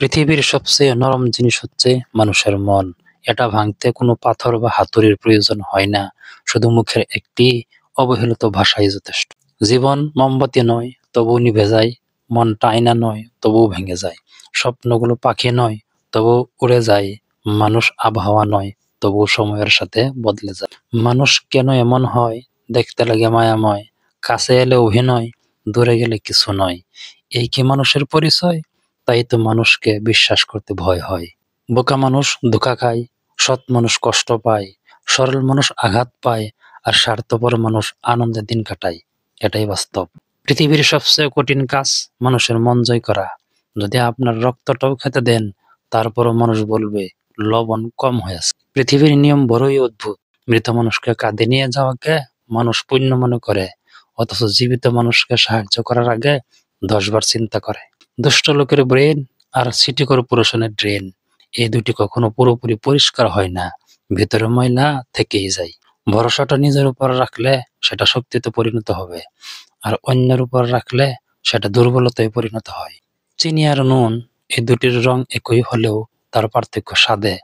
পৃথিবীর সবচেয়ে নরম জিনিস হচ্ছে মানুষের মন। এটা ভাঙতে কোনো পাথর বা হাতুড়ির প্রয়োজন হয় না। শুধু মুখের একটি অবহেলিত ভাষাই যথেষ্ট। জীবন মোমবাতি নয়, তবুও নিভে যায়। মনটা আয়না নয়, তবুও ভেঙে যায়। স্বপ্নগুলো পাখি নয়, তবুও উড়ে যায়। মানুষ আবহাওয়া নয়, তবুও সময়ের সাথে বদলে যায়। মানুষ কেন এমন হয়? দেখতে লাগে মায়াময়, কাছে এলে অভিনয়, দূরে গেলে কিছু নয়। এই কি মানুষের পরিচয়? তাই তো মানুষকে বিশ্বাস করতে ভয় হয়। বোকা মানুষ ধোঁকা খায়, সৎ মানুষ কষ্ট পায়, সরল মানুষ আঘাত পায়, আর স্বার্থপর মানুষ আনন্দে দিন কাটায়। এটাই বাস্তব। পৃথিবীর সবচেয়ে কঠিন কাজ মানুষের মন জয় করা। যদি আপনার রক্তটাও খেতে দেন, তারপরও মানুষ বলবে লবণ কম হয়েছে। পৃথিবীর নিয়ম বড়ই অদ্ভুত। মৃত মানুষকে কাঁধে নিয়ে যাওয়াকে মানুষ পুণ্য মনে করে, অথচ জীবিত মানুষকে সাহায্য করার আগে 10 বার চিন্তা করে। দুষ্ট লোকের ব্রেন আর সিটি কর্পোরেশনের ড্রেন, এই দুটি কখনো পুরোপুরি পরিষ্কার হয় না। ভেতরে ময়লা থেকেই যায়। ভরসাটা নিজের উপর রাখলে সেটা শক্তিতে পরিণত হবে, আর অন্যের উপর রাখলে সেটা দুর্বলতায় পরিণত হয়। চিনি আর নুন, এই দুটির রং একই হলেও তার পার্থক্য স্বাদে।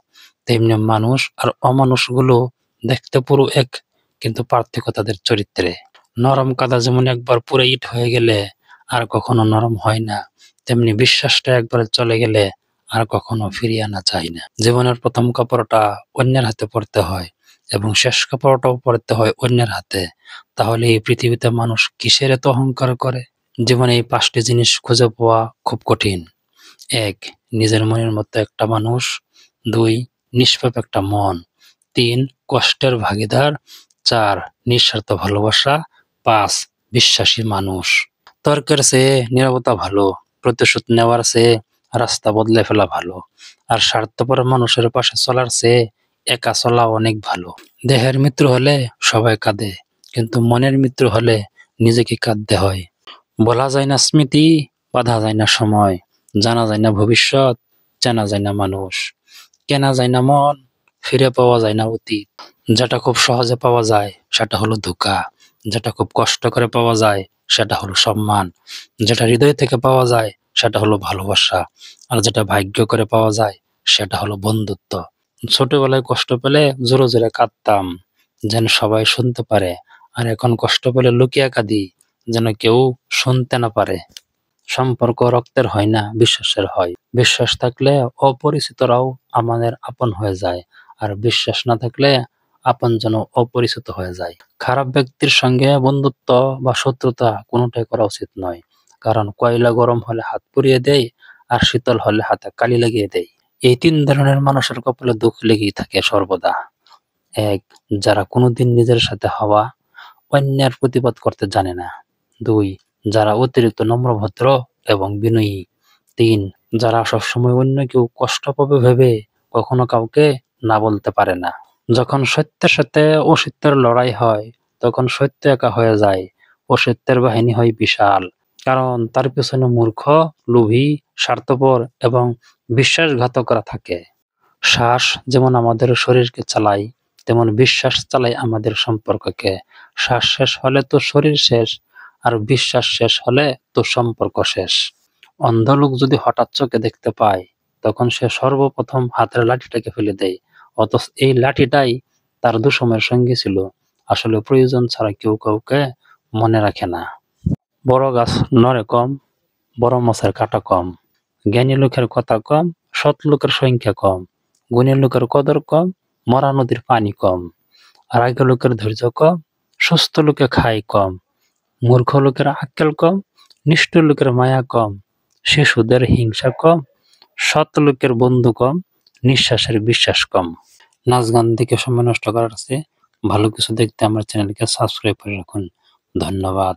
তেমনি মানুষ আর অমানুষগুলো দেখতে পুরো এক, কিন্তু পার্থক্য তাদের চরিত্রে। নরম কাদা যেমন একবার পুরো ইট হয়ে গেলে আর কখনো নরম হয় না, তেমনি বিশ্বাসটা একবার চলে গেলে আর কখনো ফিরিয়ে আনা যায় না। জীবনের প্রথম কাপড়টা অন্যের হাতে পরতে হয়, এবং শেষ কাপড়টাও পরতে হয় অন্যের হাতে। তাহলে এই পৃথিবীতে মানুষ কিসের এত অহংকার করে? জীবনে এই 5টি জিনিস খুঁজে পাওয়া খুব কঠিন। 1. নিজের মনের মতো একটা মানুষ। 2. নিষ্পাপ একটা মন। 3. কষ্টের ভাগীদার। 4. নিঃস্বার্থ ভালোবাসা। 5. বিশ্বাসী মানুষ। তর্কের চেয়ে নীরবতা ভালো, প্রতিশোধ নেওয়ার চেয়ে রাস্তা বদলে ফেলা ভালো, আর স্বার্থপর মানুষের পাশে চলার চেয়ে একা চলা অনেক ভালো। দেহের মৃত্যু হলে সবাই কাঁদে, কিন্তু মনের মৃত্যু হলে নিজেকে কাঁদতে হয়। বলা যায় না স্মৃতি, বাঁধা যায় না সময়, জানা যায় না ভবিষ্যৎ, চেনা যায় না মানুষ, কেনা যায় না মন, ফিরে পাওয়া যায় না অতীত। যেটা খুব সহজে পাওয়া যায় সেটা হলো ধোঁকা, যেটা খুব কষ্ট করে পাওয়া যায় সেটা হলো সম্মান, যেটা হৃদয় থেকে পাওয়া যায় সেটা হলো ভালোবাসা, আর যেটা ভাগ্য করে পাওয়া যায় সেটা হলো বন্ধুত্ব। ছোটবেলায় কষ্ট পেলে জোরে জোরে কাঁদতাম, যেন সবাই শুনতে পারে, আর এখন কষ্ট পেলে লুকিয়ে কাঁদি, যেন কেউ শুনতে না পারে। সম্পর্ক রক্তের হয় না, বিশ্বাসের হয়। বিশ্বাস থাকলে অপরিচিতরাও আমাদের আপন হয়ে যায়, আর বিশ্বাস না থাকলে আপনজন অপরিচিত হয়ে যায়। খারাপ ব্যক্তির সঙ্গে বন্ধুত্ব বা শত্রুতা কোনোটাই করা উচিত নয়, কারণ কয়লা গরম হলে হাত পুড়িয়ে দেয়, আর শীতল হলে হাতে কালি লাগিয়ে দেয়। এই 3 ধরনের মানুষের কপালে দুঃখ লেগেই থাকে সর্বদা। 1. যারা কোনোদিন নিজের সাথে হওয়া অন্যের প্রতিবাদ করতে জানে না। 2. যারা অতিরিক্ত নম্রভদ্র এবং বিনয়ী। 3. যারা সবসময় অন্য কেউ কষ্ট পাবে ভেবে কখনো কাউকে না বলতে পারে না। যখন সত্যের সাথে অসত্যের লড়াই হয়, তখন সত্য একা হয়ে যায়, অসত্যের বাহিনী হয় বিশাল। কারণ তার পেছনে মূর্খ, লোভী, স্বার্থপর এবং বিশ্বাসঘাতকরা থাকে। শ্বাস যেমন আমাদের শরীরকে চালায়, তেমন বিশ্বাস চালায় আমাদের সম্পর্ককে। শ্বাস শেষ হলে তো শরীর শেষ, আর বিশ্বাস শেষ হলে তো সম্পর্ক শেষ। অন্ধ লোক যদি হঠাৎ চোখে দেখতে পায়, তখন সে সর্বপ্রথম হাতের লাঠিটাকে ফেলে দেয়, অথচ এই লাঠিটাই তার দুঃসময়ের সঙ্গী ছিল। আসলে প্রয়োজন ছাড়া কেউ কাউকে মনে রাখে না। বড় গাছ নড়ে কম, বড় মাছের কাঁটা কম, জ্ঞানী লোকের কথা কম, সৎ লোকের সংখ্যা কম, গুণী লোকের কদর কম, মরা নদীর পানি কম, রাগী লোকের ধৈর্য কম, সুস্থ লোকে খায় কম, মূর্খ লোকের আক্কেল কম, নিষ্ঠুর লোকের মায়া কম, শিশুদের হিংসা কম, সৎ লোকের বন্ধু কম, নিঃশ্বাসের বিশ্বাস কম। নাচ গান দেখে সময় নষ্ট করার আছে, ভালো কিছু দেখতে আমার চ্যানেলকে সাবস্ক্রাইব করে রাখুন। ধন্যবাদ।